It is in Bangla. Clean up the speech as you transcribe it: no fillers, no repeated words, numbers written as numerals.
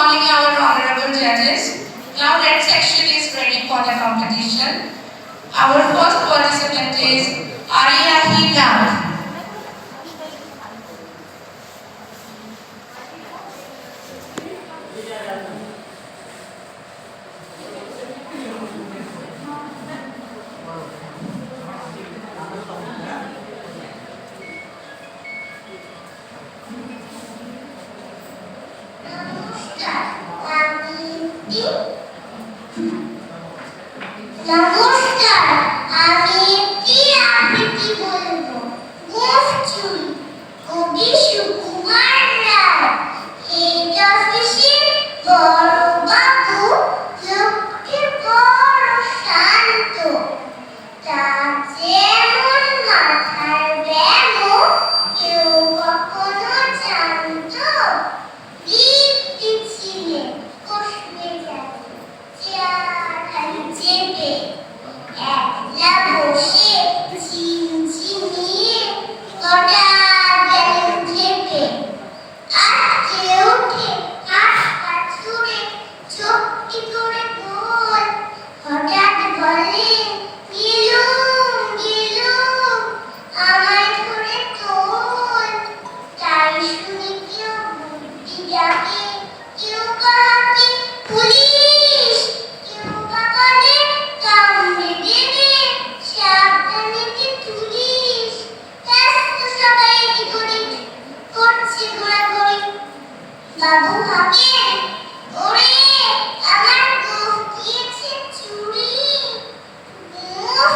calling our honorable judges. Now red section is ready for the competition. Our first participant is Ariyahi Lal. নমস্কার, আমি একটি আবৃত্তি বলবো। মুফচুল কবি সুকুমার রায়। হেড অফিসের বড় বাবু লোকটি বড় শান্ত, তার যেমন মাথার ব্যামো কেউ কখনো জানতো? দীপ্তি ছিলেন কষবে গেল চেয়ারখানি চেপে, একলা বসে ঝিমঝিমিয়ে হঠাৎ গেল খেপে। আটকে উঠে হাত পা ছুড়ে চোখটি করে গোল, হঠাৎ বলে গেলুম গেলুম আমায় ধরে তোল। তাই শুনে কেউ বুদ্ধি ডাকে, কেউ কাকে পুলিশ, কেউ বা বলে কামড়ে দেবে সাবধানে কে তুলিস। ব্যস্ত সবাই এদিক ওদিক করছে ঘোরাঘুরি। বাবু ভাবেন ওরে আমার গোঁফ গিয়েছে চুরি। গোঁফ